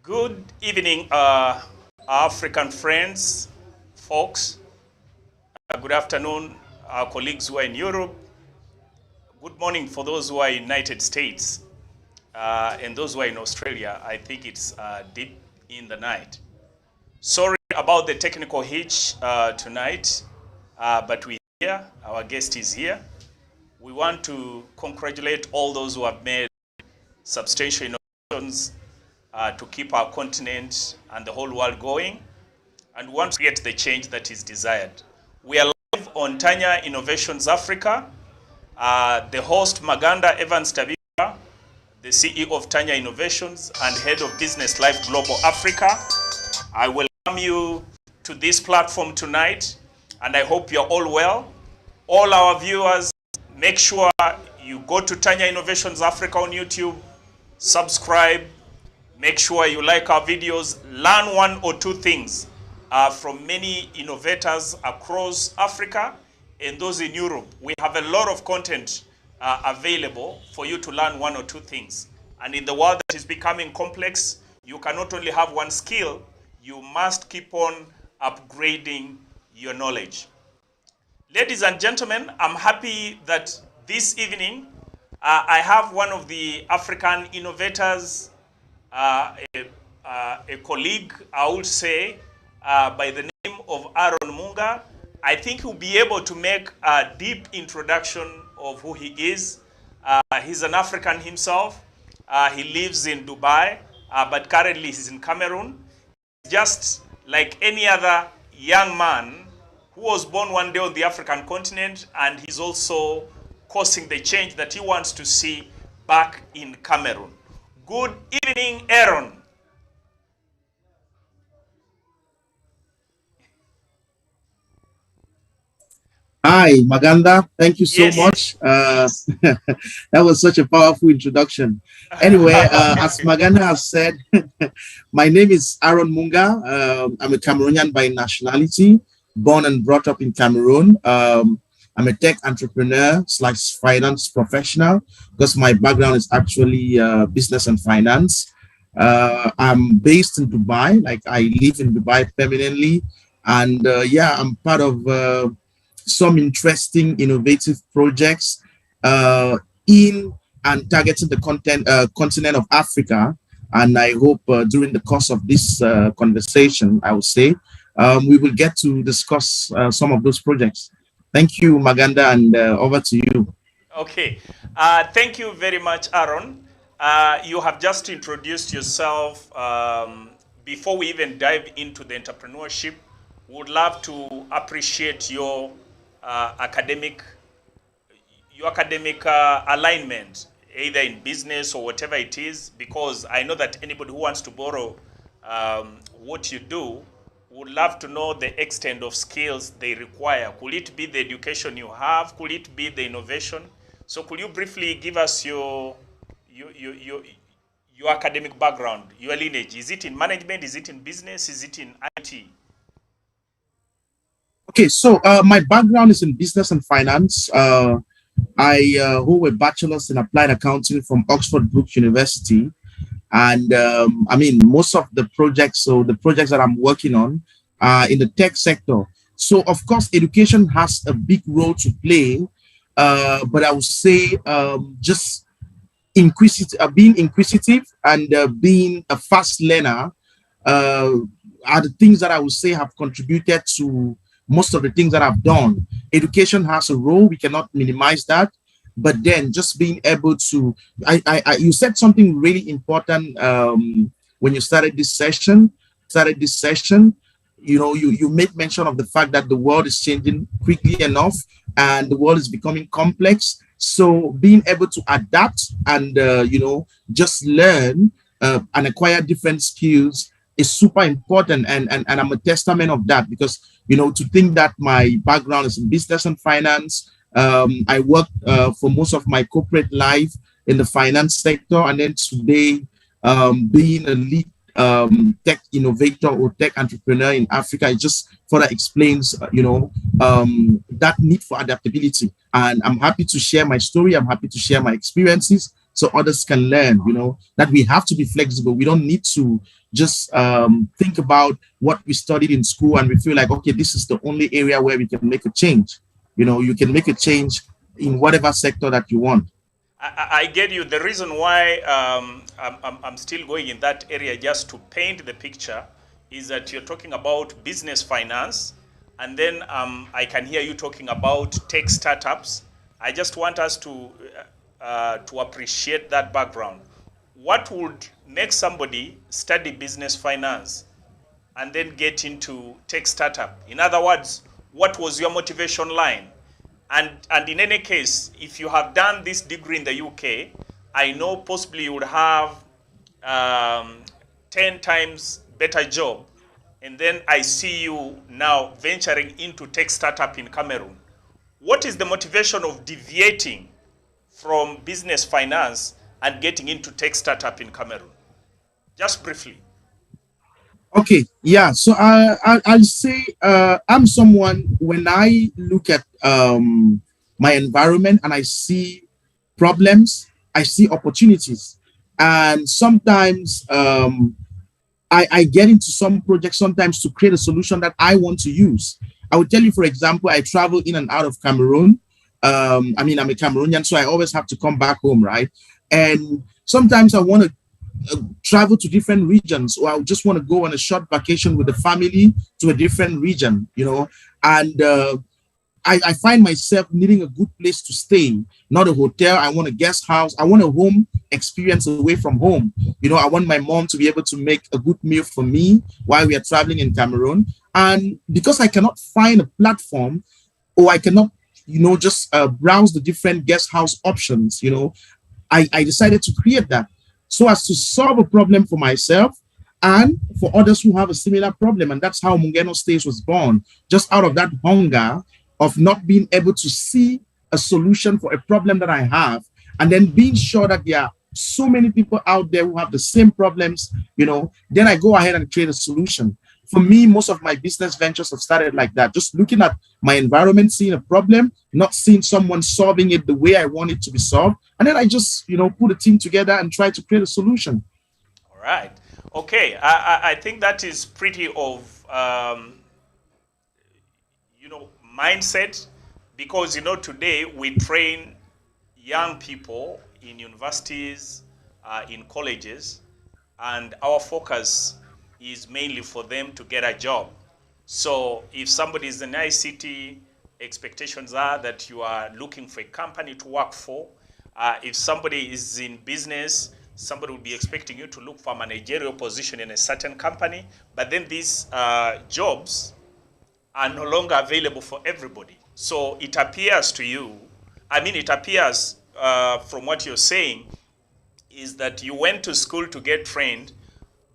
Good evening, African friends, folks. Good afternoon, our colleagues who are in Europe. Good morning for those who are in United States and those who are in Australia. I think it's deep in the night. Sorry about the technical hitch tonight, but we're here. Our guest is here. We want to congratulate all those who have made substantial innovations to keep our continent and the whole world going, and we want to get the change that is desired. We are live on Tanya Innovations Africa. The host, Maganda Evans Tabika, the CEO of Tanya Innovations and Head of Business Life Global Africa. I welcome you to this platform tonight, and I hope you're all well. All our viewers, make sure you go to Tanya Innovations Africa on YouTube, subscribe, make sure you like our videos, learn one or two things from many innovators across Africa and those in Europe. We have a lot of content available for you to learn one or two things. And in the world that is becoming complex, you can not only have one skill, you must keep on upgrading your knowledge. Ladies and gentlemen, I'm happy that this evening I have one of the African innovators, a colleague, I would say, by the name of Aaron Munga. I think he'll be able to make a deep introduction of who he is. He's an African himself. He lives in Dubai, but currently he's in Cameroon. Just like any other young man who was born one day on the African continent, and he's also causing the change that he wants to see back in Cameroon. Good evening, Aaron. Hi, Maganda. Thank you so Yes. much. That was such a powerful introduction. Anyway, as Maganda has said, my name is Aaron Munga. I'm a Cameroonian by nationality, born and brought up in Cameroon. I'm a tech entrepreneur / finance professional because my background is actually business and finance. I'm based in Dubai, like I live in Dubai permanently. And yeah, I'm part of some interesting innovative projects in and targeting the continent of Africa. And I hope during the course of this conversation, I would say, we will get to discuss some of those projects. Thank you, Maganda, and over to you. Okay. Thank you very much, Aaron. You have just introduced yourself. Before we even dive into the entrepreneurship, would love to appreciate your academic alignment, either in business or whatever it is, because I know that anybody who wants to borrow what you do would love to know the extent of skills they require. Could it be the education you have? Could it be the innovation? So could you briefly give us your academic background, your lineage? Is it in management? Is it in business? Is it in IT? Okay, so my background is in business and finance. I hold a bachelor's in applied accounting from Oxford Brookes University. And I mean, most of the projects, that I'm working on are in the tech sector. So of course, education has a big role to play. But I would say just being inquisitive and being a fast learner are the things that I would say have contributed to most of the things that I've done. Education has a role, we cannot minimize that. But then just being able to, you said something really important when you started this session. You know, you made mention of the fact that the world is changing quickly enough and the world is becoming complex. So being able to adapt and, you know, just learn and acquire different skills is super important. And I'm a testament of that because, you know, to think that my background is in business and finance, I worked for most of my corporate life in the finance sector, and then today being a lead tech innovator or tech entrepreneur in Africa, it just further explains, you know, that need for adaptability. And I'm happy to share my story. I'm happy to share my experiences so others can learn, that we have to be flexible. We don't need to just think about what we studied in school and we feel like, okay, this is the only area where we can make a change. You can make a change in whatever sector that you want. I get you. The reason why I'm still going in that area just to paint the picture is that you're talking about business finance, and then I can hear you talking about tech startups. I just want us to appreciate that background. What would make somebody study business finance and then get into tech startup? In other words, what was your motivation line? And in any case, if you have done this degree in the UK, I know possibly you would have 10 times better job. And then I see you now venturing into tech startup in Cameroon. What is the motivation of deviating from business finance and getting into tech startup in Cameroon? Just briefly. Okay, yeah. So I'll say I'm someone, when I look at my environment and I see problems, I see opportunities, and sometimes I get into some projects sometimes to create a solution that I want to use. I would tell you, for example, I travel in and out of Cameroon. I mean, I'm a Cameroonian, so I always have to come back home, right? And sometimes I want to travel to different regions, or I just want to go on a short vacation with the family to a different region, and I find myself needing a good place to stay, not a hotel. I want a guest house. I want a home experience away from home. I want my mom to be able to make a good meal for me while we are traveling in Cameroon. And because I cannot find a platform, or I cannot, just browse the different guest house options, I decided to create that so as to solve a problem for myself and for others who have a similar problem. And that's how Mungano Stays was born, just out of that hunger of not being able to see a solution for a problem that I have, and then being sure that there are so many people out there who have the same problems, then I go ahead and create a solution. For me, most of my business ventures have started like that, just looking at my environment, seeing a problem, not seeing someone solving it the way I want it to be solved. And then I just, put a team together and try to create a solution. All right. Okay. I think that is pretty of, mindset, because, today we train young people in universities, in colleges, and our focus is mainly for them to get a job. So if somebody is in ICT, expectations are that you are looking for a company to work for. If somebody is in business, somebody will be expecting you to look for a managerial position in a certain company. But then these jobs are no longer available for everybody. So it appears to you, it appears from what you're saying, is that you went to school to get trained,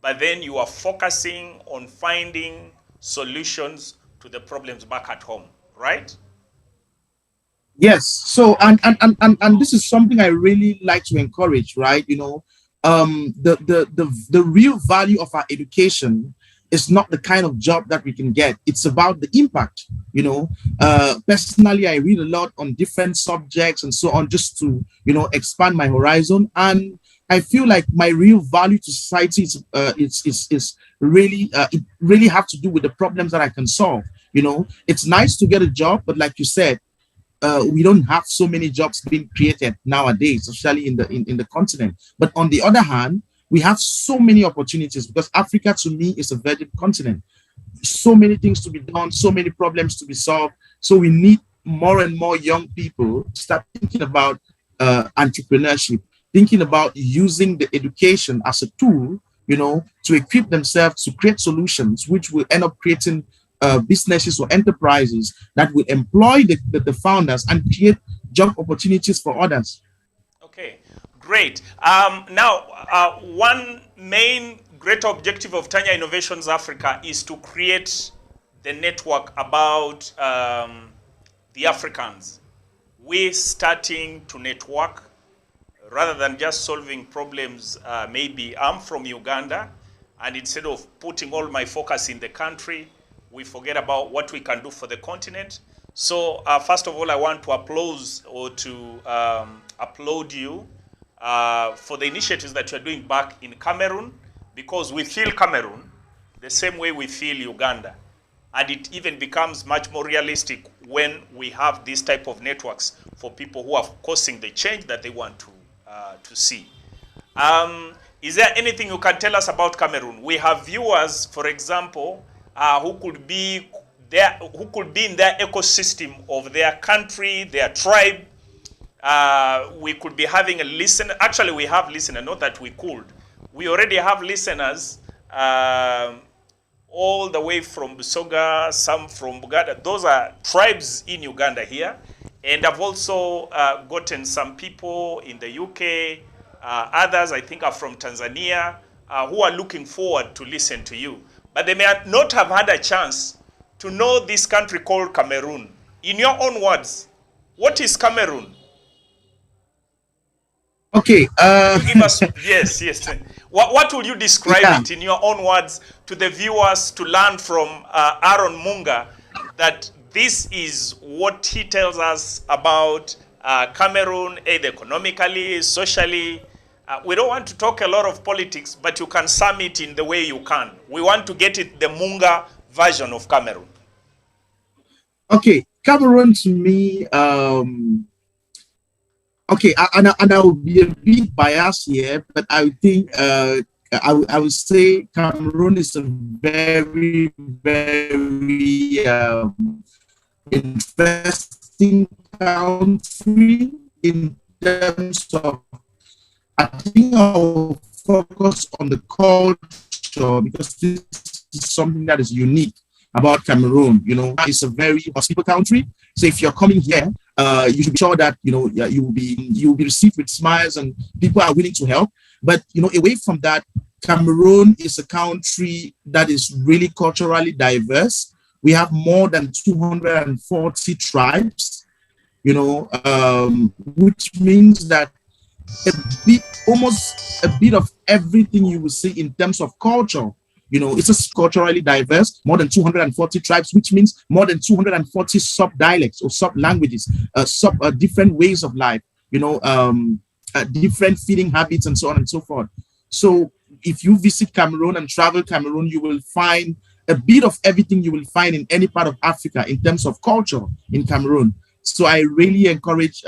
but then you are focusing on finding solutions to the problems back at home, right? Yes. So and this is something I really like to encourage, right? The real value of our education is not the kind of job that we can get. It's about the impact. Personally, I read a lot on different subjects and so on, just to expand my horizon. And I feel like my real value to society is really it really have to do with the problems that I can solve. It's nice to get a job, but like you said, we don't have so many jobs being created nowadays, especially in the continent. But on the other hand, we have so many opportunities, because Africa, to me, is a virgin continent. So many things to be done, so many problems to be solved. So we need more and more young people to start thinking about entrepreneurship, thinking about using the education as a tool, to equip themselves to create solutions, which will end up creating businesses or enterprises that will employ the founders and create job opportunities for others. Okay, great. Now, one main great objective of Tanya Innovations Africa is to create the network about the Africans. We're starting to network rather than just solving problems. Maybe I'm from Uganda, and instead of putting all my focus in the country, we forget about what we can do for the continent. So first of all, I want to applaud you for the initiatives that you're doing back in Cameroon, because we feel Cameroon the same way we feel Uganda. And it even becomes much more realistic when we have these type of networks for people who are causing the change that they want to see. Is there anything you can tell us about Cameroon? We have viewers, for example, who could be in their ecosystem of their country, their tribe. We could be having a listener. Actually, we have listeners, not that we could. We already have listeners all the way from Busoga, some from Buganda. Those are tribes in Uganda here. And I've also gotten some people in the UK, others I think are from Tanzania, who are looking forward to listen to you. But they may not have had a chance to know this country called Cameroon. In your own words, what is Cameroon? Okay. Give us, yes. What will you describe it in your own words to the viewers to learn from Aaron Munga that this is what he tells us about Cameroon, either economically, socially. We don't want to talk a lot of politics, but you can sum it in the way you can. We want to get it the Munga version of Cameroon. Okay, Cameroon to me, okay, and I will be a bit biased here, but I think I would say Cameroon is a very, very interesting country in terms of, I think I'll focus on the culture because this is something that is unique about Cameroon. You know, it's a very hospitable country. So if you're coming here, you should be sure that you will be received with smiles and people are willing to help. But away from that, Cameroon is a country that is really culturally diverse. We have more than 240 tribes, which means that almost a bit of everything you will see in terms of culture. It's just culturally diverse, more than 240 tribes, which means more than 240 sub-dialects or sub-languages, different ways of life, different feeding habits and so on and so forth. So if you visit Cameroon and travel Cameroon, you will find a bit of everything you will find in any part of Africa in terms of culture in Cameroon. So I really encourage,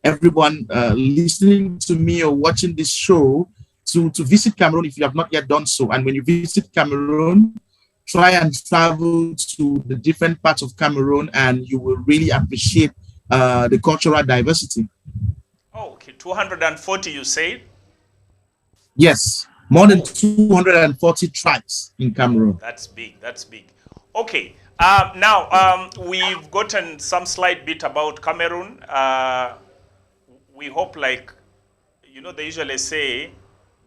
everyone listening to me or watching this show to visit Cameroon if you have not yet done so. And when you visit Cameroon, try and travel to the different parts of Cameroon and you will really appreciate the cultural diversity. Oh, okay. 240 you say? Yes, more than 240 tribes in Cameroon. That's big. Okay. Now, we've gotten some slight bit about Cameroon. We hope, they usually say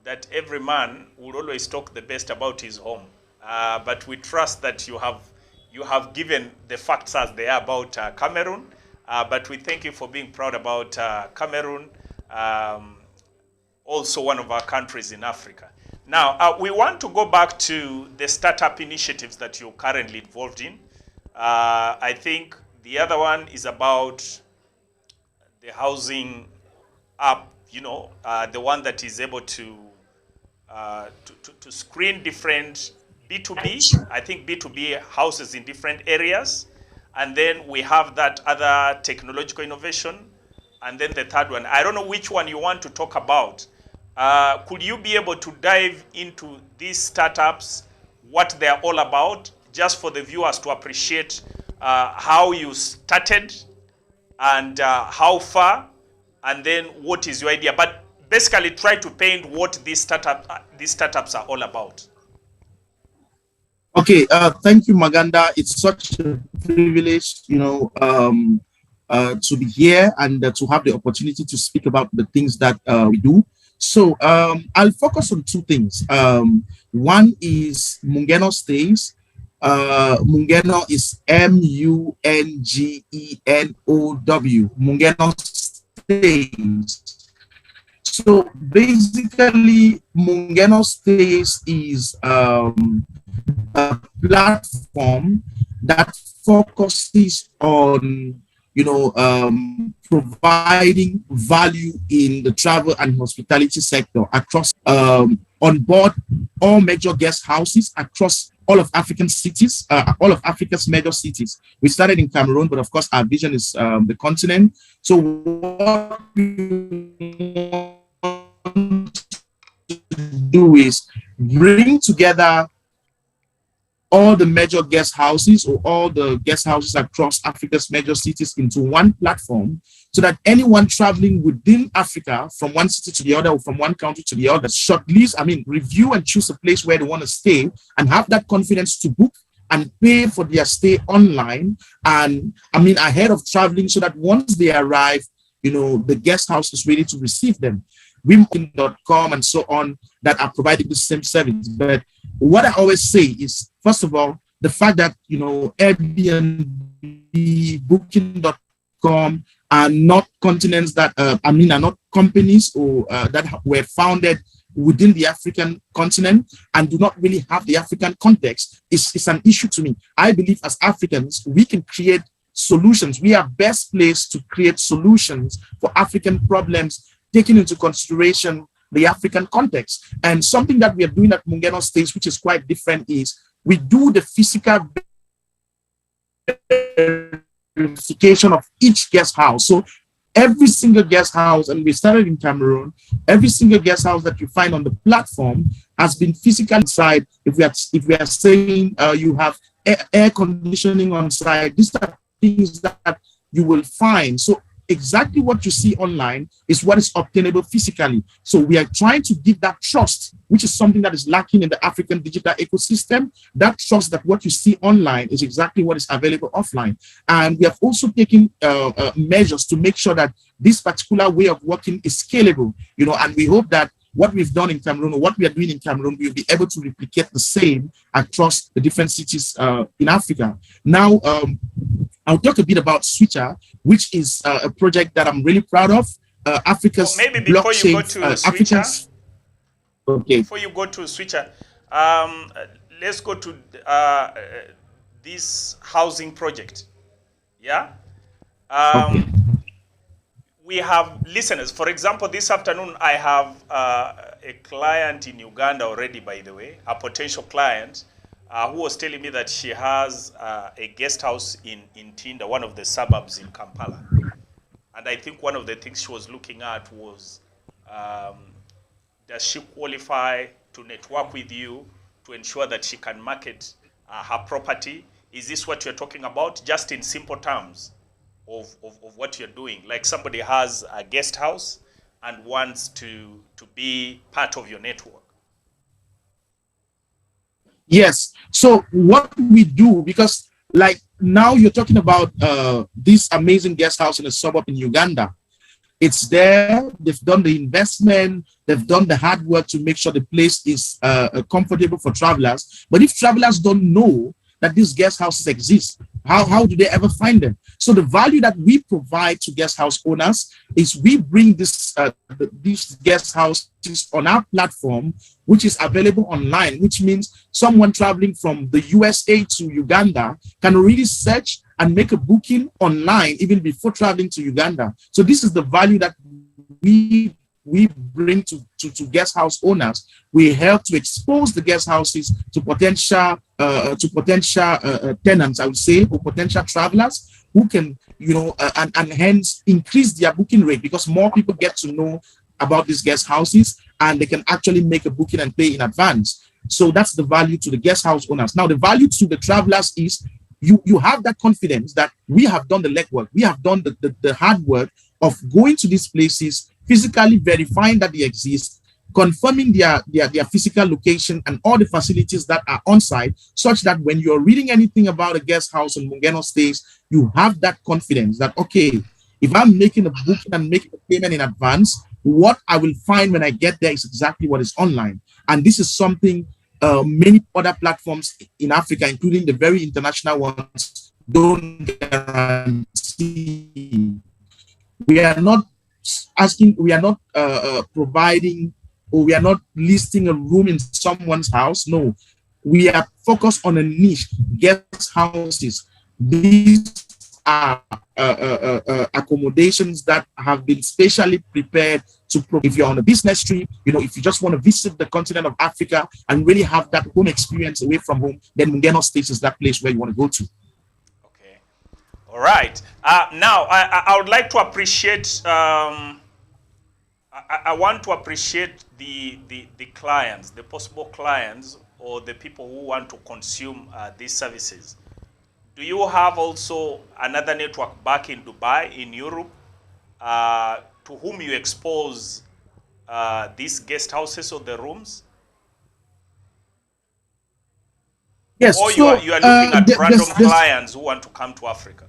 that every man will always talk the best about his home. But we trust that you have given the facts as they are about Cameroon. But we thank you for being proud about Cameroon, also one of our countries in Africa. Now, we want to go back to the startup initiatives that you're currently involved in. I think the other one is about the housing app, the one that is able to screen different B2B, I think B2B houses in different areas. And then we have that other technological innovation. And then the third one, I don't know which one you want to talk about. Could you be able to dive into these startups, what they're all about, just for the viewers to appreciate how you started and how far, and then what is your idea? But basically try to paint what these startups are all about. Okay, thank you, Maganda. It's such a privilege, to be here and to have the opportunity to speak about the things that we do. So I'll focus on two things. One is Mungano Stays. Mungano is Mungenow. Mungano Stays. So basically, Mungano Stays is a platform that focuses on providing value in the travel and hospitality sector across on board all major guest houses across all of African cities, all of Africa's major cities. We started in Cameroon, but of course our vision is the continent. So what we want to do is bring together all the major guest houses or all the guest houses across Africa's major cities into one platform, so that anyone traveling within Africa from one city to the other or from one country to the other, review and choose a place where they want to stay and have that confidence to book and pay for their stay online and ahead of traveling, so that once they arrive, the guest house is ready to receive them. Wim.com and so on that are providing the same service. But what I always say is, first of all, the fact that Airbnb, Booking.com are not continents that are not companies or that were founded within the African continent and do not really have the African context is an issue to me. I believe as Africans, we can create solutions. We are best placed to create solutions for African problems, taking into consideration the African context. And something that we are doing at Mungano Stays, which is quite different, is we do the physical verification of each guest house. So every single guest house, and we started in Cameroon, every single guest house that you find on the platform has been physical inside. If we are saying you have air conditioning on site, these are things that you will find. So exactly what you see online is what is obtainable physically. So we are trying to give that trust, which is something that is lacking in the African digital ecosystem, that trust that what you see online is exactly what is available offline. And we have also taken measures to make sure that this particular way of working is scalable, and we hope that what we've done in Cameroon or what we are doing in Cameroon, we'll be able to replicate the same across the different cities in Africa. Now, I'll talk a bit about Switcher, which is a project that I'm really proud of. Africa's maybe before blockchain, you go to Switcher, okay. Before you go to Switcher, let's go to this housing project. Yeah. Okay. We have listeners. For example, this afternoon I have a client in Uganda already, by the way, a potential client who was telling me that she has a guest house in Tinda, one of the suburbs in Kampala. And I think one of the things she was looking at was, does she qualify to network with you to ensure that she can market her property? Is this what you're talking about? Just in simple terms of what you're doing. Like somebody has a guest house and wants to be part of your network. Yes. So what we do, because like now you're talking about this amazing guest house in a suburb in Uganda. It's there. They've done the investment. They've done the hard work to make sure the place is comfortable for travelers. But if travelers don't know that these guest houses exist, how do they ever find them? So the value that we provide to guest house owners is we bring these guest houses on our platform, which is available online, which means someone traveling from the USA to Uganda can really search and make a booking online even before traveling to Uganda. So this is the value that we bring to guest house owners. We help to expose the guest houses to potential tenants, I would say, or potential travelers who can, and hence increase their booking rate, because more people get to know about these guest houses and they can actually make a booking and pay in advance. So that's the value to the guest house owners. Now, the value to the travelers is you have that confidence that we have done the legwork. We have done the hard work of going to these places, physically verifying that they exist, confirming their physical location and all the facilities that are on site, such that when you're reading anything about a guest house on Mungano Stays, you have that confidence that, okay, if I'm making a booking and making a payment in advance, what I will find when I get there is exactly what is online. And this is something many other platforms in Africa, including the very international ones, don't guarantee. We are not providing, or we are not listing a room in someone's house. No, we are focused on a niche, guest houses. These are accommodations that have been specially prepared to, if you're on a business trip, if you just want to visit the continent of Africa and really have that home experience away from home, then Mungano Stays is that place where you want to go to. Okay. All right. Now, I would like to appreciate, I want to appreciate the clients, the possible clients, or the people who want to consume these services. Do you have also another network back in Dubai, in Europe, to whom you expose these guest houses or the rooms? Yes. Or so, you are looking at random clients who want to come to Africa?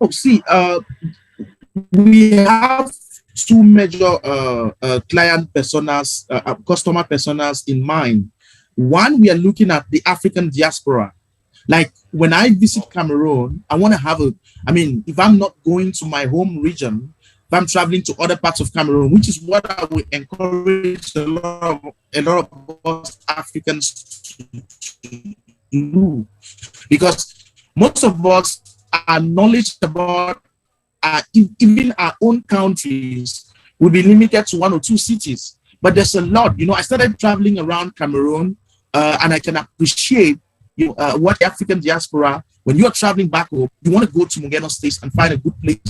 Oh, see, we have two major client personas, customer personas in mind. One, we are looking at the African diaspora. Like when I visit Cameroon, I want to have if I'm not going to my home region, if I'm traveling to other parts of Cameroon, which is what I would encourage a lot of us Africans to do, because most of us are knowledge about even our own countries will be limited to one or two cities. But there's a lot. I started traveling around Cameroon, and I can appreciate what the African diaspora, when you're traveling back home, you want to go to Mungano Stays and find a good place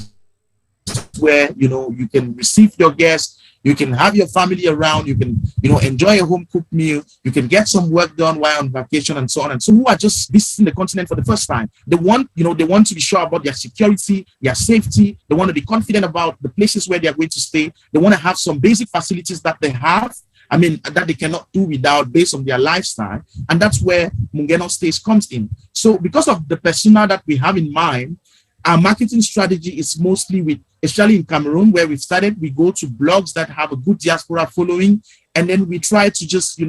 where you can receive your guests, you can have your family around, you can enjoy a home cooked meal, you can get some work done while on vacation, and so on. And so, who are just visiting the continent for the first time, they want to be sure about their security, their safety. They want to be confident about the places where they are going to stay. They want to have some basic facilities that they have, that they cannot do without based on their lifestyle. And that's where Mungano Stays comes in. So because of the persona that we have in mind, our marketing strategy is mostly especially in Cameroon, where we've started, we go to blogs that have a good diaspora following, and then we try to just,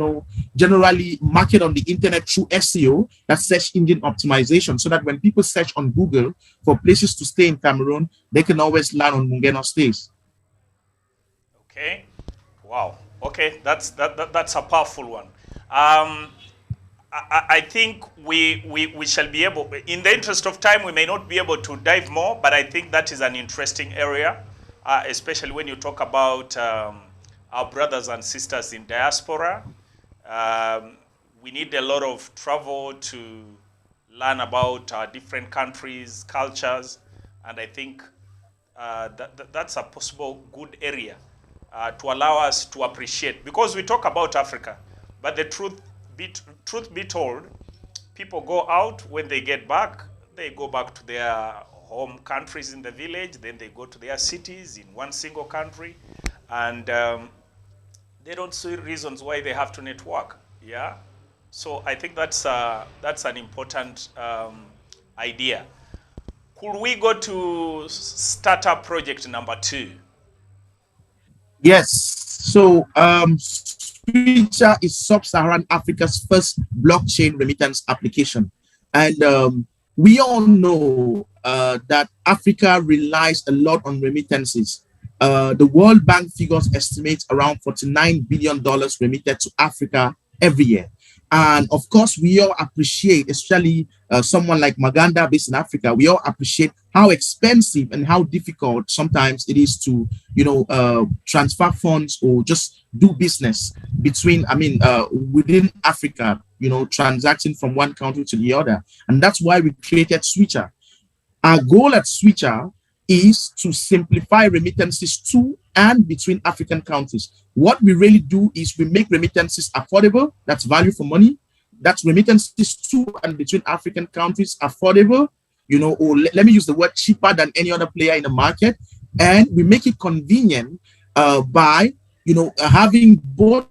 generally market on the internet through SEO, that's search engine optimization, so that when people search on Google for places to stay in Cameroon, they can always land on Mungano Stays. Okay. Wow. Okay, that's a powerful one. I think we shall be able, in the interest of time, we may not be able to dive more, but I think that is an interesting area, especially when you talk about our brothers and sisters in diaspora. We need a lot of travel to learn about different countries, cultures, and I think that's a possible good area to allow us to appreciate, because we talk about Africa, but the truth be told, people go out, when they get back, they go back to their home countries in the village, then they go to their cities in one single country, and they don't see reasons why they have to network. Yeah, so I think that's an important idea. Could we go to startup project number 2? Yes. So Switcher is Sub-Saharan Africa's first blockchain remittance application. And we all know that Africa relies a lot on remittances. The World Bank figures estimate around $49 billion remitted to Africa every year. And of course, we all appreciate, especially someone like Maganda based in Africa, we all appreciate how expensive and how difficult sometimes it is to, transfer funds or just do business between, within Africa, transacting from one country to the other. And that's why we created Switcher. Our goal at Switcher is to simplify remittances to and between African countries. What we really do is we make remittances affordable. That's value for money. That's remittances to and between African countries affordable, or let me use the word cheaper than any other player in the market. And we make it convenient by, having both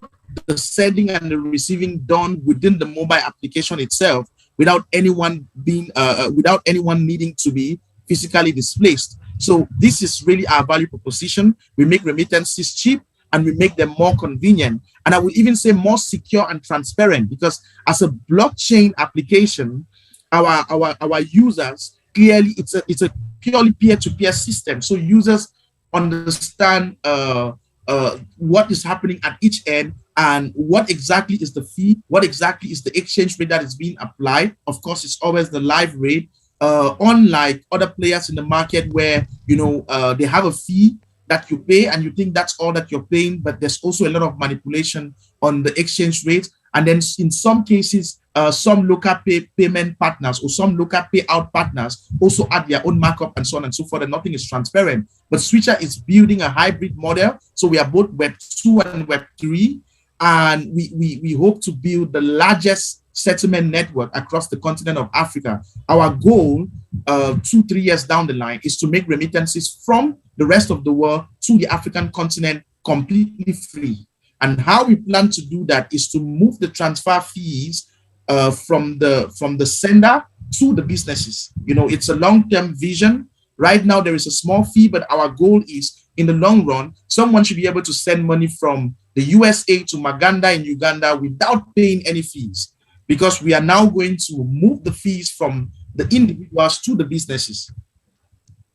the sending and the receiving done within the mobile application itself, without anyone needing to be physically displaced. So this is really our value proposition. We make remittances cheap and we make them more convenient. And I would even say more secure and transparent, because as a blockchain application, our users, clearly it's a purely peer-to-peer system. So users understand what is happening at each end and what exactly is the fee, what exactly is the exchange rate that is being applied. Of course, it's always the live rate. unlike other players in the market where, they have a fee that you pay and you think that's all that you're paying, but there's also a lot of manipulation on the exchange rate. And then in some cases, some local payment partners or some local payout partners also add their own markup and so on and so forth, and nothing is transparent. But Switcher is building a hybrid model. So we are both Web 2 and Web 3, and we hope to build the largest settlement network across the continent of Africa. Our goal, 2-3 years down the line, is to make remittances from the rest of the world to the African continent completely free. And how we plan to do that is to move the transfer fees from the sender to the businesses. It's a long-term vision. Right now, there is a small fee, but our goal is, in the long run, someone should be able to send money from the USA to Maganda in Uganda without paying any fees, because we are now going to move the fees from the individuals to the businesses.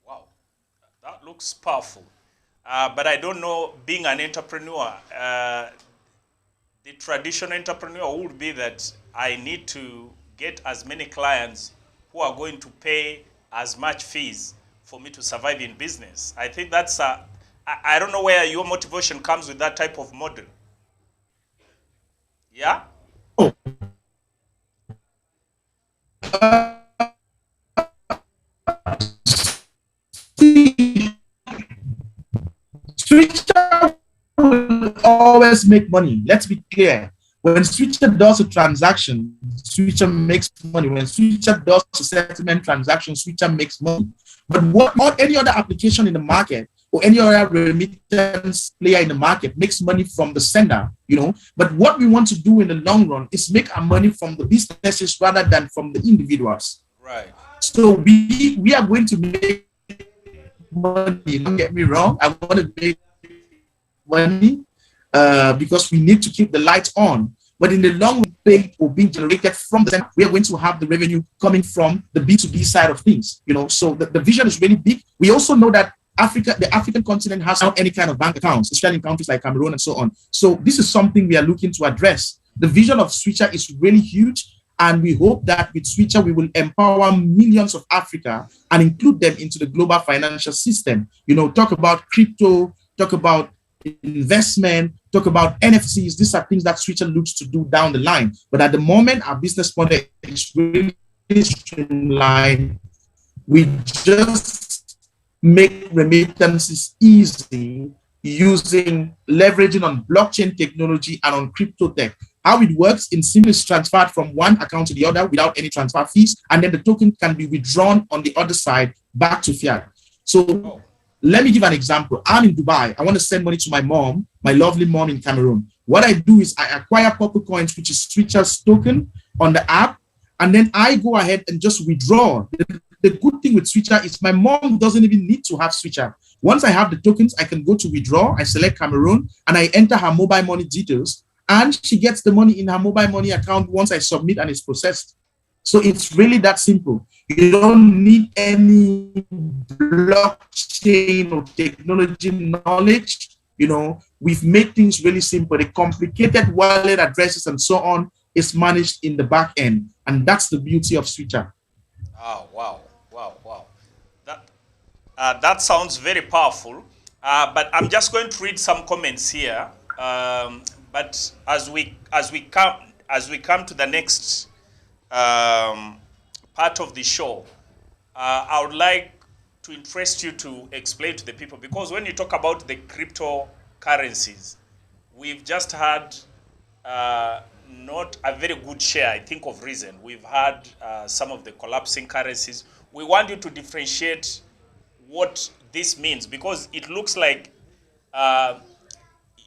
Wow, that looks powerful. But I don't know, being an entrepreneur, the traditional entrepreneur would be that I need to get as many clients who are going to pay as much fees for me to survive in business. I think that's I don't know where your motivation comes with that type of model. Yeah? Oh. Switcher will always make money. Let's be clear. When Switcher does a transaction, Switcher makes money. When Switcher does a settlement transaction, Switcher makes money. But what any other application in the market or any other remittance player in the market makes money from the sender, But what we want to do in the long run is make our money from the businesses rather than from the individuals. Right. So we are going to make money. Don't get me wrong. I want to make money because we need to keep the lights on. But in the long run, pay or being generated from the center, we are going to have the revenue coming from the B2B side of things. So the vision is really big. We also know that the African continent has not any kind of bank accounts, especially in countries like Cameroon and so on. So this is something we are looking to address. The vision of Switcher is really huge. And we hope that with Switcher, we will empower millions of Africa and include them into the global financial system. Talk about crypto, talk about investment, talk about NFTs. These are things that Switcher looks to do down the line. But at the moment, our business model is really streamlined. We just make remittances easy using leveraging on blockchain technology and on crypto tech. How it works in seamless transferred from one account to the other without any transfer fees, and then the token can be withdrawn on the other side back to fiat. So let me give an example. I'm in Dubai. I want to send money to my mom, my lovely mom in Cameroon. What I do is I acquire Purple Coins, which is Switcher's token on the app, and then I go ahead and just withdraw. The good thing with Switcher is my mom doesn't even need to have Switcher. Once I have the tokens, I can go to withdraw. I select Cameroon and I enter her mobile money details, and she gets the money in her mobile money account once I submit and it's processed. So it's really that simple. You don't need any blockchain or technology knowledge. We've made things really simple. The complicated wallet addresses and so on is managed in the back end. And that's the beauty of Switcher. Oh, wow. That sounds very powerful. But I'm just going to read some comments here. But as we come to the next part of the show, I would like to interest you to explain to the people, because when you talk about the cryptocurrencies, we've just had not a very good share, I think, of reason. We've had some of the collapsing currencies. We want you to differentiate what this means, because it looks like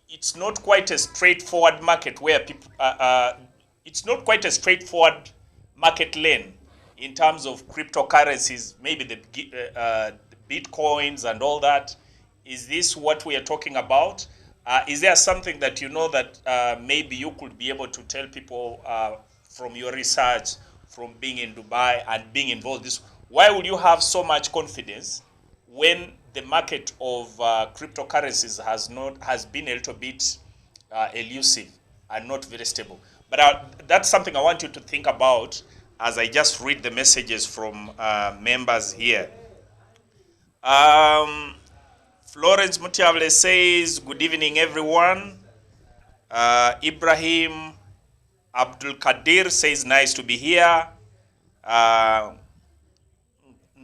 it's not quite a straightforward market where people, it's not quite a straightforward market lane in terms of cryptocurrencies, maybe the Bitcoins and all that. Is this what we are talking about? Is there something that that maybe you could be able to tell people from your research, from being in Dubai and being involved in this? Why would you have so much confidence when the market of cryptocurrencies has been a little bit elusive and not very stable? But that's something I want you to think about as I just read the messages from members here. Florence Mutiavle says, good evening, everyone. Ibrahim Abdul Kadir says, nice to be here.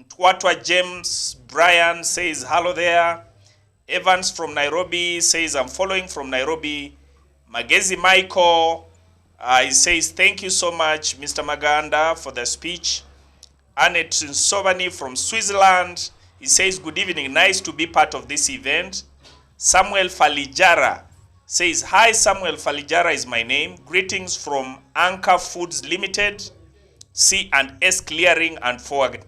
Twatwa James Brian says, hello there. Evans from Nairobi says, I'm following from Nairobi. Magezi Michael, he says, thank you so much, Mr. Maganda, for the speech. Annette Sovani from Switzerland, he says, good evening, nice to be part of this event. Samuel Falijara says, hi, Samuel Falijara is my name. Greetings from Anchor Foods Limited, C&S Clearing and Forwarding.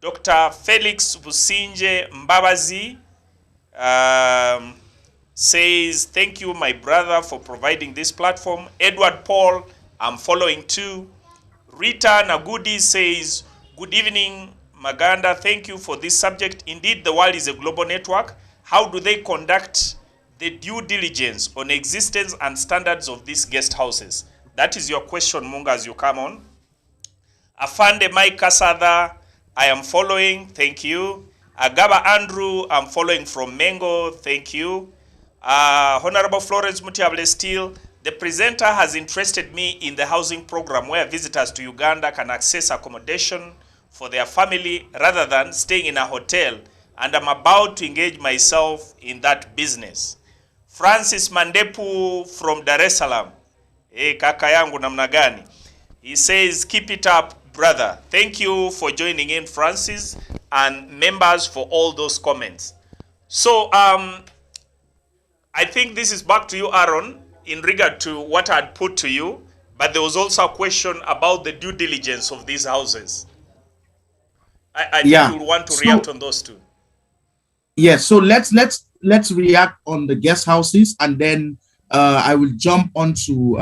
Dr. Felix Businje Mbabazi says, thank you, my brother, for providing this platform. Edward Paul, I'm following too. Rita Nagudi says, good evening, Maganda. Thank you for this subject. Indeed, the world is a global network. How do they conduct the due diligence on existence and standards of these guest houses? That is your question, Munga, as you come on. Afande Mike Kasada, I am following. Thank you. Agaba Andrew, I'm following from Mengo. Thank you. Honorable Florence Mutiavle Steele, the presenter has interested me in the housing program where visitors to Uganda can access accommodation for their family rather than staying in a hotel, and I'm about to engage myself in that business. Francis Mandepu from Dar es Salaam. Kaka yangu namna gani? He says, keep it up, brother. Thank you for joining in, Francis, and members for all those comments. So, I think this is back to you, Aaron, in regard to what I had put to you, but there was also a question about the due diligence of these houses. I think you want to react on those two. Yes, so let's react on the guest houses, and then I will jump onto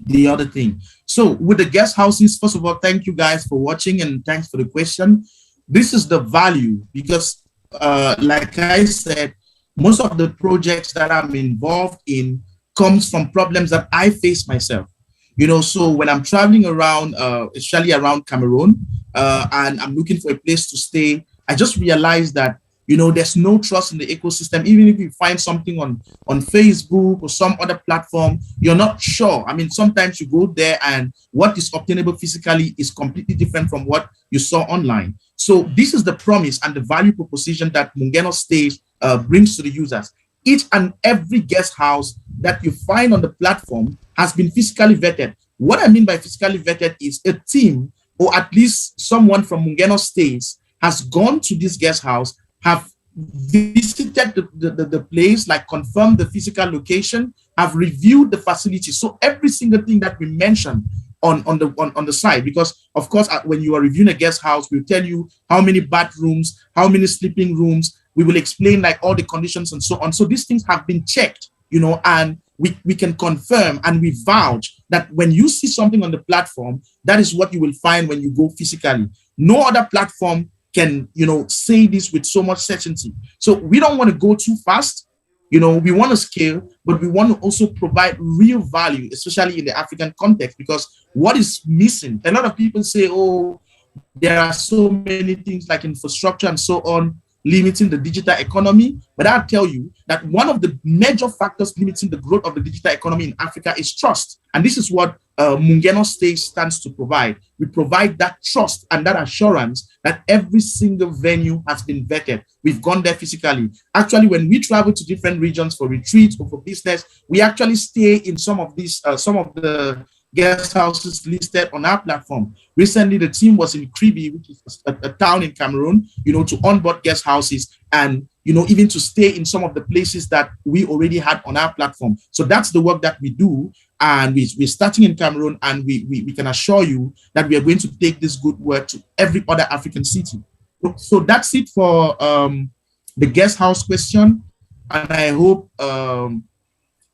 the other thing. So with the guest houses, first of all, thank you guys for watching and thanks for the question. This is the value because, like I said, most of the projects that I'm involved in comes from problems that I face myself. You know, so when I'm traveling around, especially around Cameroon, and I'm looking for a place to stay, I just realized that, you know, there's no trust in the ecosystem. Even if you find something on Facebook or some other platform, you're not sure. I mean, sometimes you go there and what is obtainable physically is completely different from what you saw online. So this is the promise and the value proposition that Mungano Stays brings to the users. Each and every guest house that you find on the platform has been physically vetted. What I mean by physically vetted is a team, or at least someone from Mungano Stays, has gone to this guest house, have visited the place, like confirmed the physical location, have reviewed the facility. So every single thing that we mentioned on the site, because of course, when you are reviewing a guest house, we'll tell you how many bathrooms, how many sleeping rooms. We will explain like all the conditions and so on. So these things have been checked, you know, and we can confirm and we vouch that when you see something on the platform, that is what you will find when you go physically. No other platform can, you know, say this with so much certainty. So we don't want to go too fast. You know, we want to scale, but we want to also provide real value, especially in the African context, because what is missing? A lot of people say, oh, there are so many things like infrastructure and so on, limiting the digital economy. But I'll tell you that one of the major factors limiting the growth of the digital economy in Africa is trust. And this is what Mungano Stays stands to provide. We provide that trust and that assurance that every single venue has been vetted. We've gone there physically. Actually, when we travel to different regions for retreats or for business, we actually stay in some of the guest houses listed on our platform. Recently, the team was in Kribi, which is a town in Cameroon, you know, to onboard guest houses and, you know, even to stay in some of the places that we already had on our platform. So that's the work that we do. And we're starting in Cameroon, and we can assure you that we are going to take this good work to every other African city. So that's it for the guest house question. And I hope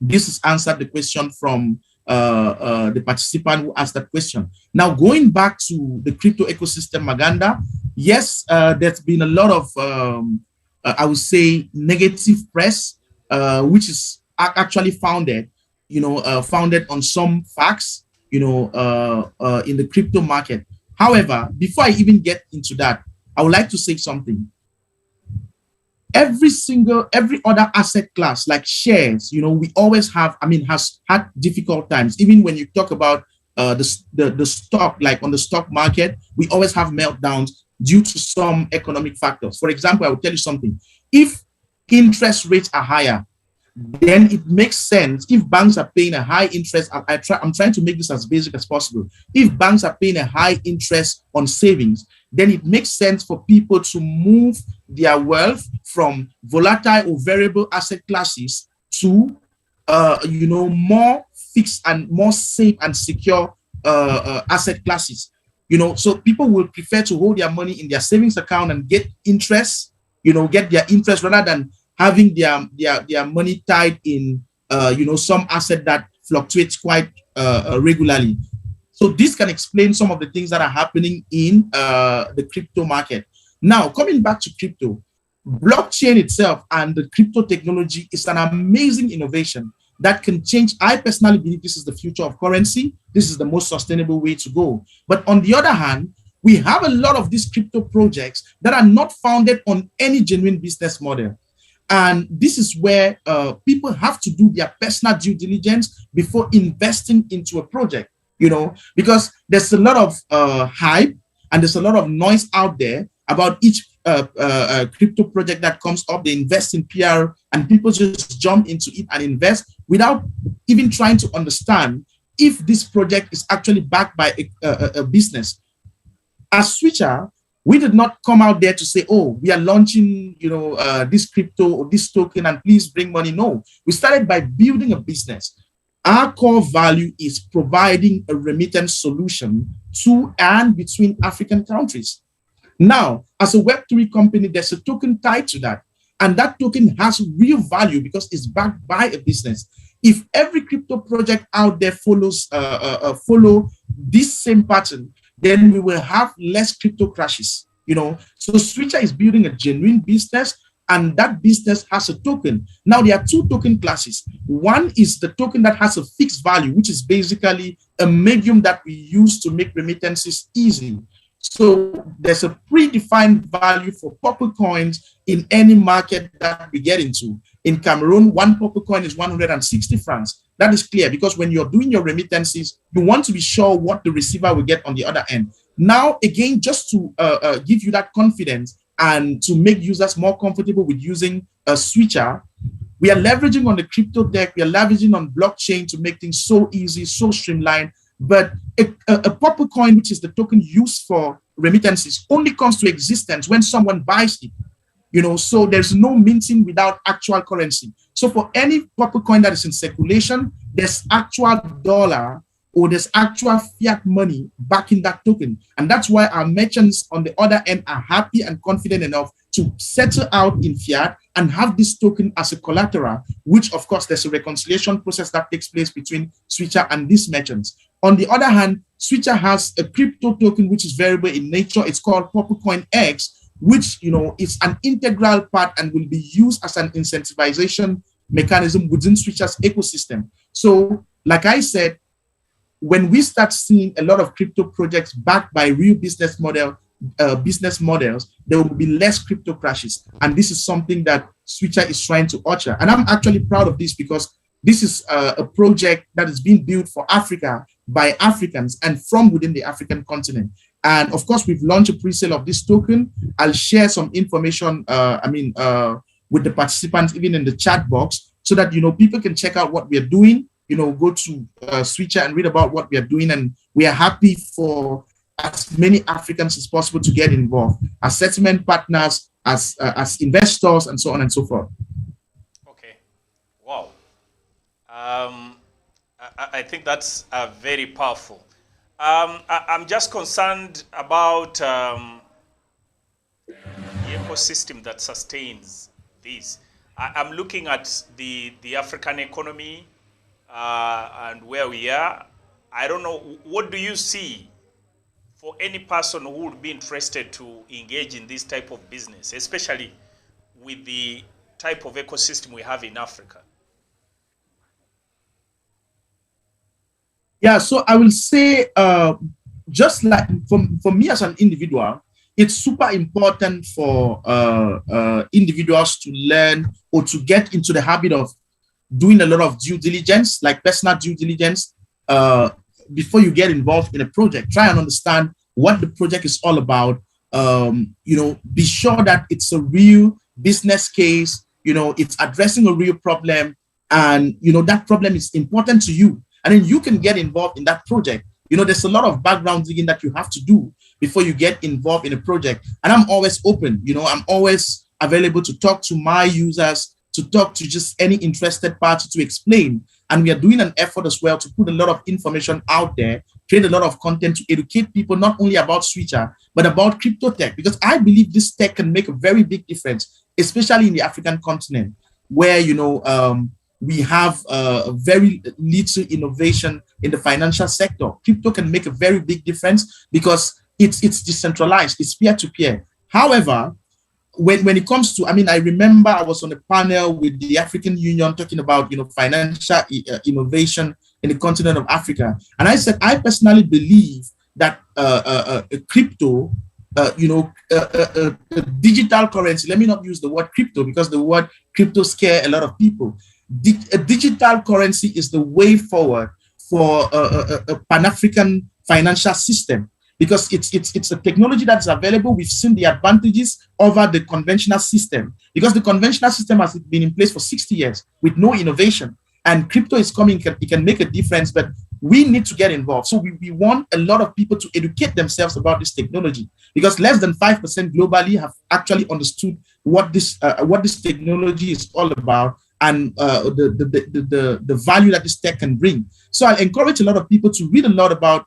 this has answered the question from the participant who asked that question. Now, going back to the crypto ecosystem, Maganda, yes, there's been a lot of, I would say, negative press, which is actually founded on some facts. in the crypto market. However, before I even get into that, I would like to say something. Every other asset class like shares, we always have, has had difficult times. Even when you talk about the stock, like on the stock market, we always have meltdowns due to some economic factors. For example, I will tell you something. If interest rates are higher, then it makes sense. If banks are paying a high interest, I'm trying to make this as basic as possible. If banks are paying a high interest on savings, then it makes sense for people to move their wealth from volatile or variable asset classes to more fixed and more safe and secure asset classes. So people will prefer to hold their money in their savings account and get interest, get their interest rather than having their money tied in some asset that fluctuates quite regularly. So this can explain some of the things that are happening in the crypto market. Now, coming back to crypto, blockchain itself and the crypto technology is an amazing innovation that can change. I personally believe this is the future of currency. This is the most sustainable way to go. But on the other hand, we have a lot of these crypto projects that are not founded on any genuine business model. And this is where people have to do their personal due diligence before investing into a project, because there's a lot of hype and there's a lot of noise out there about each crypto project that comes up. They invest in PR and people just jump into it and invest without even trying to understand if this project is actually backed by a business. As Switcher, we did not come out there to say, oh, we are launching, this crypto or this token and please bring money. No, we started by building a business. Our core value is providing a remittance solution to and between African countries. Now, as a Web3 company, there's a token tied to that. And that token has real value because it's backed by a business. If every crypto project out there follow this same pattern, then we will have less crypto crashes. So Switcher is building a genuine business, and that business has a token. Now there are two token classes. One is the token that has a fixed value, which is basically a medium that we use to make remittances easy. So there's a predefined value for purple coins in any market that we get into. In Cameroon, one purple coin is 160 francs. That is clear because when you're doing your remittances, you want to be sure what the receiver will get on the other end. Now, again, just to give you that confidence and to make users more comfortable with using a switcher, we are leveraging on the crypto tech, we are leveraging on blockchain to make things so easy, so streamlined. But a purple coin, which is the token used for remittances, only comes to existence when someone buys it. So there's no minting without actual currency. So for any purple coin that is in circulation, there's actual dollar or there's actual fiat money backing that token. And that's why our merchants on the other end are happy and confident enough to settle out in fiat and have this token as a collateral, which of course there's a reconciliation process that takes place between Switcher and these merchants. On the other hand, Switcher has a crypto token which is variable in nature. It's called Purple Coin X, which is an integral part and will be used as an incentivization mechanism within Switcher's ecosystem. So, like I said, when we start seeing a lot of crypto projects backed by real business models, there will be less crypto crashes. And this is something that Switcher is trying to usher. And I'm actually proud of this because this is a project that is being built for Africa by Africans and from within the African continent. And of course, we've launched a pre-sale of this token. I'll share some information, with the participants, even in the chat box, so that, people can check out what we are doing, go to Switcher and read about what we are doing. And we are happy for as many Africans as possible to get involved as settlement partners, as investors, and so on and so forth. Okay. Wow. I think that's very powerful. I'm just concerned about the ecosystem that sustains this. I'm looking at the African economy and where we are. I don't know, what do you see for any person who would be interested to engage in this type of business, especially with the type of ecosystem we have in Africa? Yeah, so I will say, just like for me as an individual, it's super important for individuals to learn or to get into the habit of doing a lot of due diligence, like personal due diligence, uh, before you get involved in a project. Try and understand what the project is all about. Be sure that it's a real business case. It's addressing a real problem, and that problem is important to you, and then you can get involved in that project. There's a lot of background digging that you have to do before you get involved in a project. And I'm always open. I'm always available to talk to my users, to talk to just any interested party, to explain. And we are doing an effort as well to put a lot of information out there, create a lot of content to educate people, not only about Switcher, but about crypto tech, because I believe this tech can make a very big difference, especially in the African continent, where, we have very little innovation in the financial sector. Crypto can make a very big difference because it's decentralized, it's peer-to-peer. However, when it comes to, I remember I was on a panel with the African Union talking about, financial innovation in the continent of Africa. And I said, I personally believe that crypto, digital currency, let me not use the word crypto because the word crypto scare a lot of people. A digital currency is the way forward for a Pan-African financial system, because it's a technology that's available. We've seen the advantages over the conventional system, because the conventional system has been in place for 60 years with no innovation, and crypto is coming. It can make a difference, but we need to get involved. So we want a lot of people to educate themselves about this technology, because less than 5% globally have actually understood what this technology is all about, and the value that this tech can bring. So I encourage a lot of people to read a lot about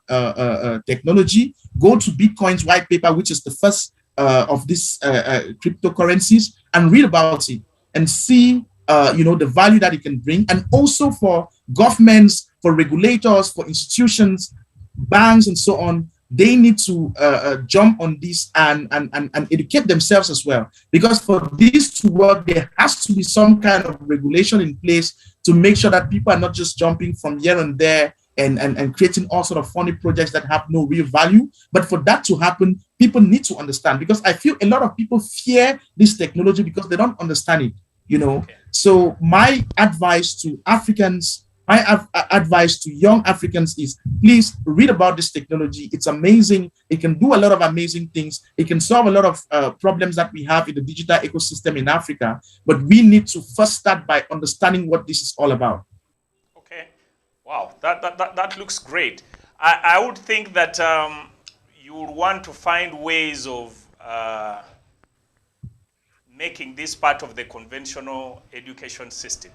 technology. Go to Bitcoin's white paper, which is the first of these cryptocurrencies, and read about it and see the value that it can bring. And also for governments, for regulators, for institutions, banks, and so on, they need to jump on this and educate themselves as well. Because for this to work, there has to be some kind of regulation in place to make sure that people are not just jumping from here and there and creating all sort of funny projects that have no real value. But for that to happen, people need to understand, because I feel a lot of people fear this technology because they don't understand it. So my advice to Africans, my advice to young Africans is, please read about this technology. It's amazing. It can do a lot of amazing things. It can solve a lot of problems that we have in the digital ecosystem in Africa. But we need to first start by understanding what this is all about. Okay. Wow, that looks great. I would think that you would want to find ways of making this part of the conventional education system.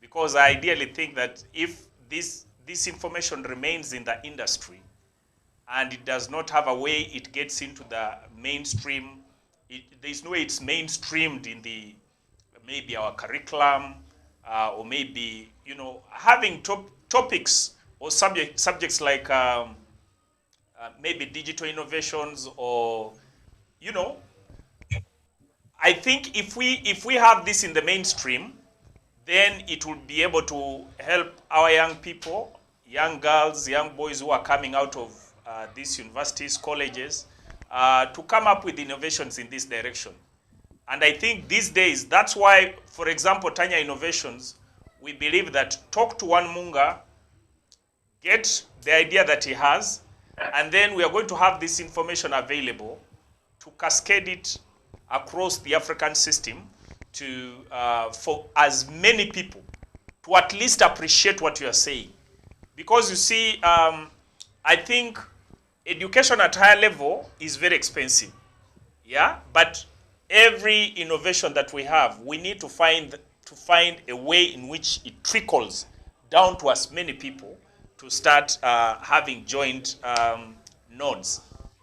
Because I ideally think that if this information remains in the industry and it does not have a way it gets into the mainstream, there's no way it's mainstreamed in the maybe our curriculum, or maybe having topics or subjects like maybe digital innovations, or I think if we have this in the mainstream, then it will be able to help our young people, young girls, young boys who are coming out of these universities, colleges, to come up with innovations in this direction. And I think these days, that's why, for example, Tanya Innovations, we believe that talk to one Munga, get the idea that he has, and then we are going to have this information available to cascade it across the African system, to for as many people to at least appreciate what you are saying. Because you see, I think education at higher level is very expensive, yeah? But every innovation that we have, we need to find a way in which it trickles down to as many people to start having joint nodes,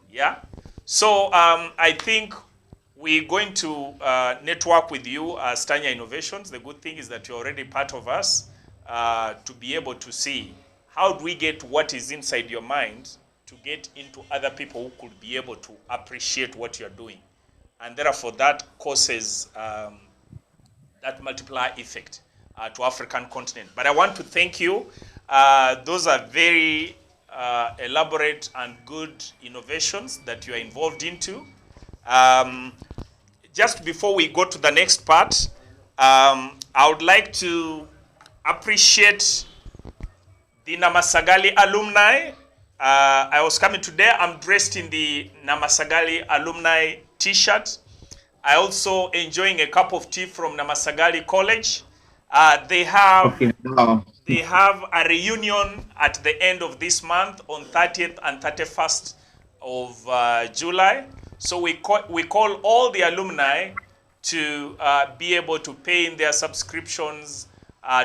yeah? So I think we're going to network with you as Tanya Innovations. The good thing is that you're already part of us, to be able to see how do we get what is inside your mind to get into other people who could be able to appreciate what you're doing. And therefore that causes that multiplier effect to African continent. But I want to thank you. Those are very elaborate and good innovations that you are involved into. Just before we go to the next part, I would like to appreciate the Namasagali alumni. I was coming today, I'm dressed in the Namasagali alumni t-shirt. I also enjoying a cup of tea from Namasagali College. They have a reunion at the end of this month on 30th and 31st of July. So we call all the alumni to be able to pay in their subscriptions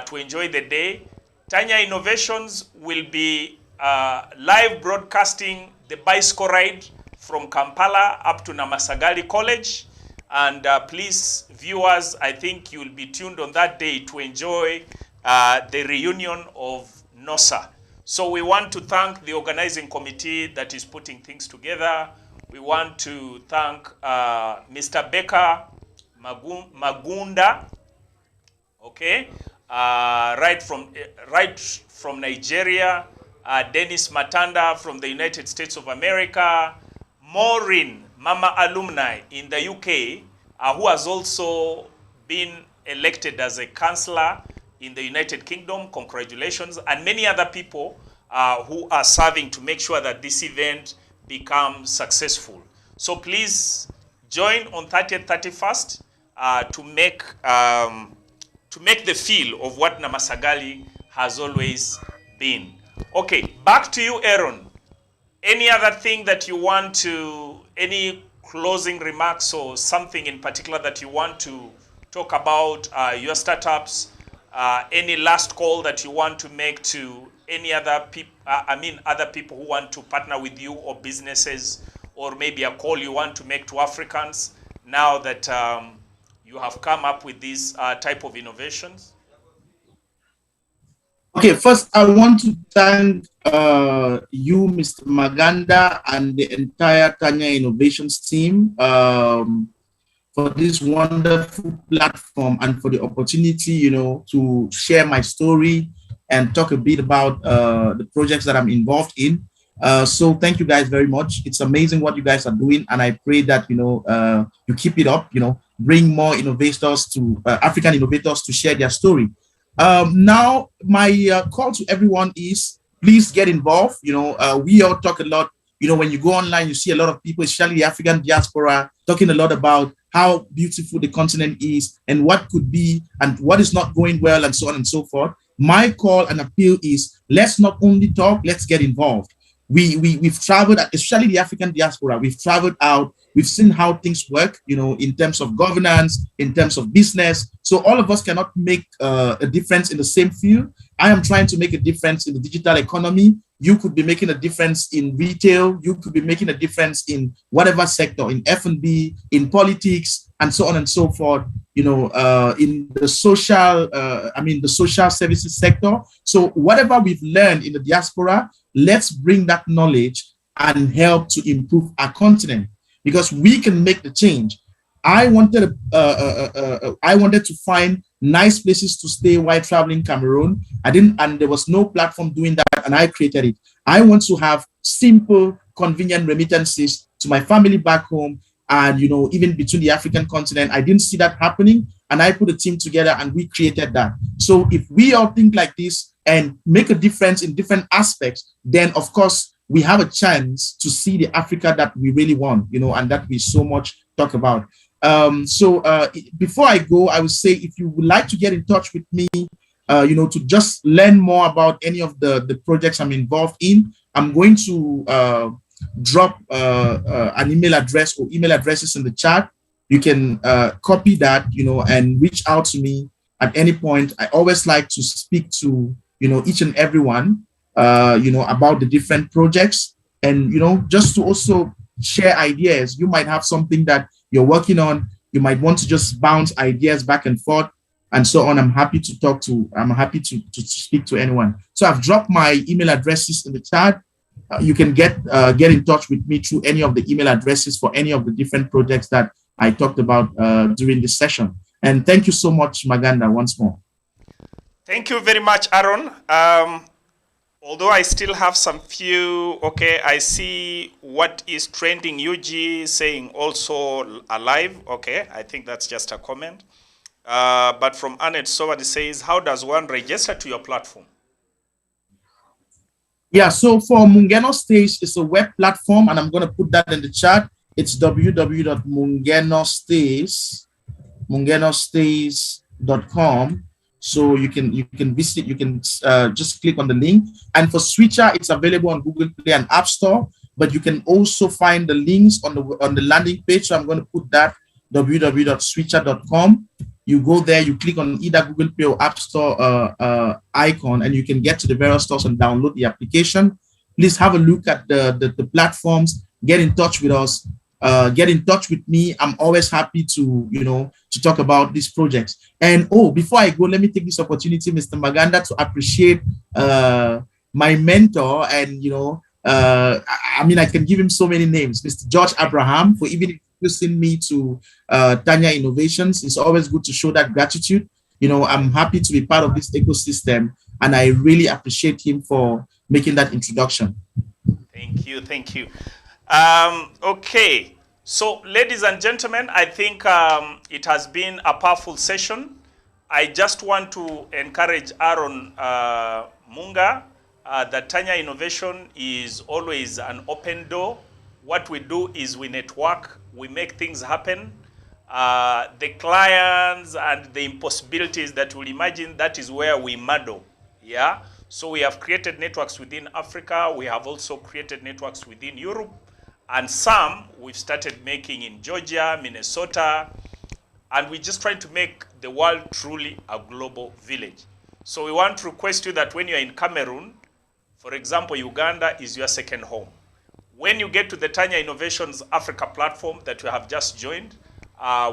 to enjoy the day. Tanya Innovations will be live broadcasting the bicycle ride from Kampala up to Namasagali College. And please, viewers, I think you'll be tuned on that day to enjoy the reunion of NOSA. So we want to thank the organizing committee that is putting things together. We want to thank Mr. Becker Magunda, okay, right from Nigeria, Dennis Matanda from the United States of America, Maureen, Mama alumni in the UK, who has also been elected as a councillor in the United Kingdom. Congratulations. And many other people who are serving to make sure that this event becomes successful. So please join on 30th, 31st to make the feel of what Namasagali has always been. Okay, back to you, Aaron. Any other thing that you want to, any closing remarks or something in particular that you want to talk about your startups, any last call that you want to make to any other people, other people who want to partner with you or businesses, or maybe a call you want to make to Africans now that you have come up with these type of innovations? Okay, first I want to thank you, Mr. Maganda, and the entire Tanya Innovations team for this wonderful platform and for the opportunity, you know, to share my story and talk a bit about the projects that I'm involved in. So thank you guys very much. It's amazing what you guys are doing, and I pray that, you know, you keep it up, you know, bring more innovators to African innovators to share their story. Now, my call to everyone is please get involved. You know, we all talk a lot. You know, when you go online, you see a lot of people, especially the African diaspora, talking a lot about how beautiful the continent is and what could be and what is not going well and so on and so forth. My call and appeal is let's not only talk, let's get involved. We've traveled, especially the African diaspora, we've traveled out, we've seen how things work, you know, in terms of governance, in terms of business. So all of us cannot make a difference in the same field. I am trying to make a difference in the digital economy. You could be making a difference in retail. You could be making a difference in whatever sector, in F&B, in politics, and so on and so forth, you know, in the social, the social services sector. So whatever we've learned in the diaspora, let's bring that knowledge and help to improve our continent, because we can make the change. I wanted to find nice places to stay while traveling Cameroon. And there was no platform doing that, and I created it. I want to have simple, convenient remittances to my family back home, and, you know, even between the African continent. I didn't see that happening, and I put a team together and we created that. So if we all think like this and make a difference in different aspects, then of course we have a chance to see the Africa that we really want, you know, and that we so much talk about. Before I go, I would say if you would like to get in touch with me, you know, to just learn more about any of the projects I'm involved in, I'm going to drop an email address or email addresses in the chat. You can copy that, you know, and reach out to me at any point. I always like to speak to, you know, each and everyone, you know, about the different projects, and, you know, just to also share ideas. You might have something that you're working on. You might want to just bounce ideas back and forth and so on. I'm happy to speak to anyone. So I've dropped my email addresses in the chat. You can get in touch with me through any of the email addresses for any of the different projects that I talked about during this session. And thank you so much, Maganda, once more. Thank you very much, Aaron. Although I still have some few, okay, I see what is trending. UG saying also alive. Okay, I think that's just a comment. But from Annette, somebody says, how does one register to your platform? Yeah, so for Mungano Stays, it's a web platform, and I'm going to put that in the chat. It's www.munganostays.com. So you can visit, you can just click on the link. And for Switcher, it's available on Google Play and App Store, but you can also find the links on the landing page. So I'm going to put that www.switcher.com. You go there, you click on either Google Play or App Store icon, and you can get to the various stores and download the application. Please have a look at the platforms, get in touch with us, get in touch with me. I'm always happy to, to talk about these projects. And before I go, let me take this opportunity, Mr. Maganda, to appreciate my mentor. And, I can give him so many names, Mr. George Abraham, for even introducing me to Tanya Innovations. It's always good to show that gratitude. I'm happy to be part of this ecosystem, and I really appreciate him for making that introduction. Thank you. Okay, so ladies and gentlemen, I think it has been a powerful session. I just want to encourage Aaron Munga that Tanya Innovation is always an open door. What we do is we network, we make things happen. The clients and the impossibilities that we'll imagine, that is where we muddle. Yeah. So we have created networks within Africa. We have also created networks within Europe. And some we've started making in Georgia, Minnesota. And we're just trying to make the world truly a global village. So we want to request you that when you're in Cameroon, for example, Uganda is your second home. When you get to the Tanya Innovations Africa platform that we have just joined,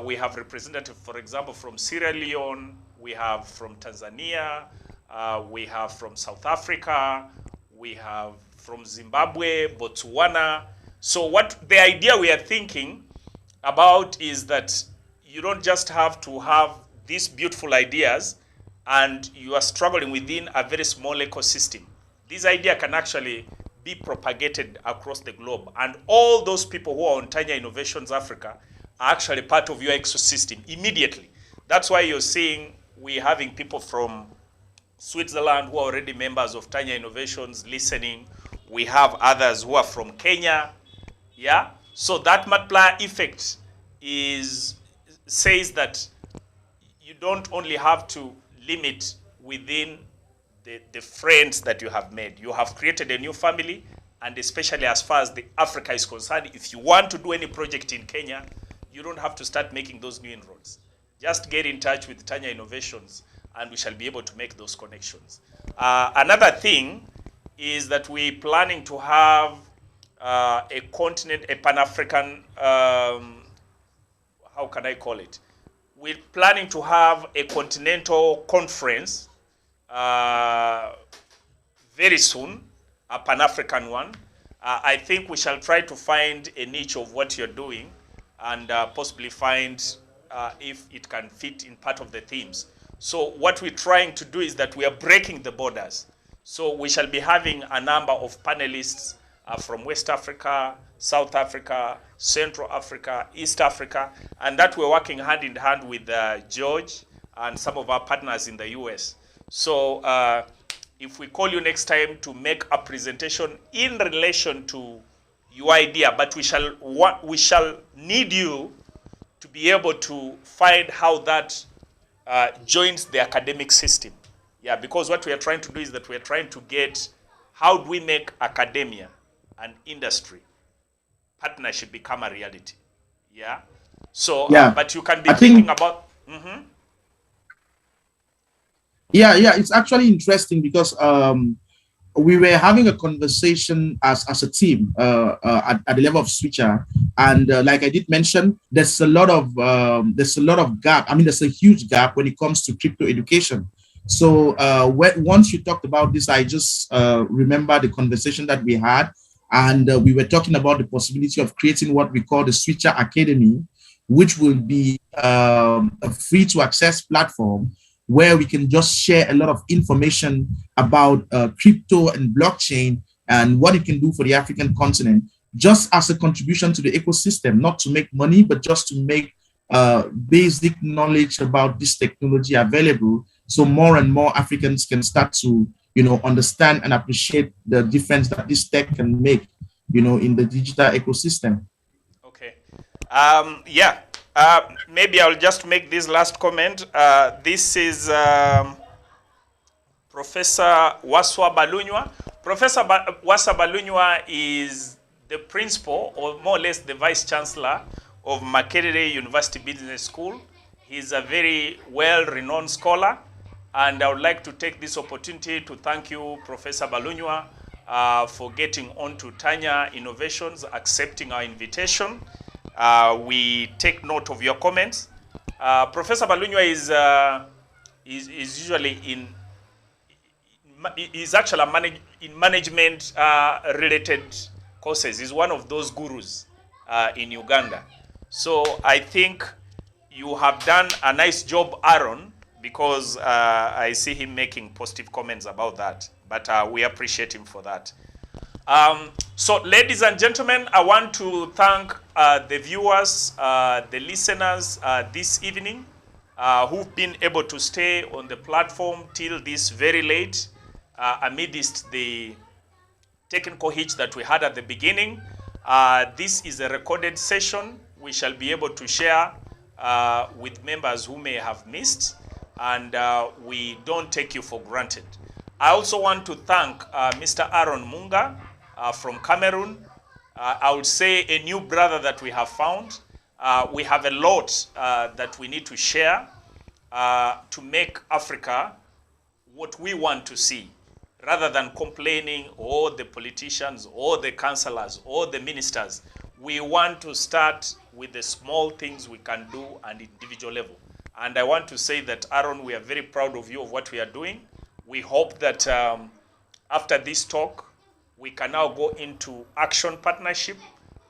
we have representatives, for example, from Sierra Leone, we have from Tanzania, we have from South Africa, we have from Zimbabwe, Botswana. So what the idea we are thinking about is that you don't just have to have these beautiful ideas and you are struggling within a very small ecosystem. This idea can actually be propagated across the globe. And all those people who are on Tanya Innovations Africa are actually part of your ecosystem immediately. That's why you're seeing we're having people from Switzerland who are already members of Tanya Innovations listening. We have others who are from Kenya. Yeah. So that multiplier effect says that you don't only have to limit within the friends that you have made. You have created a new family, and especially as far as the Africa is concerned, if you want to do any project in Kenya, you don't have to start making those new inroads. Just get in touch with Tanya Innovations, and we shall be able to make those connections. Another thing is that we're planning to have a Pan-African, how can I call it? We're planning to have a continental conference very soon, a Pan-African one. I think we shall try to find a niche of what you're doing and possibly find if it can fit in part of the themes. So what we're trying to do is that we are breaking the borders. So we shall be having a number of panelists from West Africa, South Africa, Central Africa, East Africa, and that we're working hand in hand with George and some of our partners in the US. So if we call you next time to make a presentation in relation to your idea, but we shall need you to be able to find how that joins the academic system. Yeah, because what we are trying to do is that we are trying to get how do we make academia and industry partnership become a reality. Yeah. So, yeah, but you can be thinking about. Mm-hmm. Yeah, it's actually interesting because we were having a conversation as a team at the level of Switcher, and like I did mention, there's a lot of gap. I mean, there's a huge gap when it comes to crypto education. So once you talked about this, I just remember the conversation that we had, and we were talking about the possibility of creating what we call the Switcher Academy, which will be a free to access platform where we can just share a lot of information about crypto and blockchain and what it can do for the African continent, just as a contribution to the ecosystem, not to make money, but just to make basic knowledge about this technology available, so more and more Africans can start to, understand and appreciate the difference that this tech can make, in the digital ecosystem. Okay. Yeah. Maybe I'll just make this last comment. This is Professor Waswa Balunywa. Professor Waswa Balunywa is the principal, or more or less the vice chancellor, of Makerere University Business School. He's a very well-renowned scholar, and I would like to take this opportunity to thank you, Professor Balunywa, for getting onto Tanya Innovations, accepting our invitation. We take note of your comments. Professor Balunywa is usually is actually in management related courses. He's one of those gurus in Uganda. So I think you have done a nice job, Aaron, because I see him making positive comments about that. But we appreciate him for that. So ladies and gentlemen, I want to thank the viewers, the listeners this evening who've been able to stay on the platform till this very late amidst the technical hitch that we had at the beginning. This is a recorded session. We shall be able to share with members who may have missed, and we don't take you for granted. I also want to thank Mr. Aaron Munga from Cameroon. I would say a new brother that we have found. We have a lot that we need to share to make Africa what we want to see, rather than complaining, or the politicians, or the councillors, or the ministers. We want to start with the small things we can do at individual level. And I want to say that, Aaron, we are very proud of you, of what we are doing. We hope that after this talk, we can now go into action partnership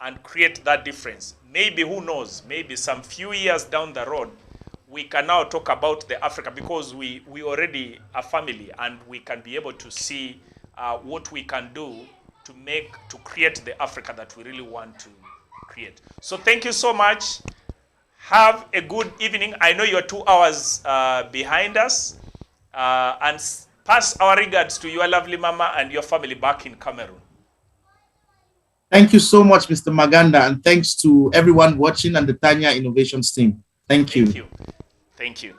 and create that difference. Maybe, who knows, maybe some few years down the road, we can now talk about the Africa, because we already a family, and we can be able to see what we can do to create the Africa that we really want to create. So thank you so much. Have a good evening. I know you're 2 hours behind us, and pass our regards to your lovely mama and your family back in Cameroon. Thank you so much, Mr. Maganda, and thanks to everyone watching and the Tanya Innovations team. Thank you. Thank you.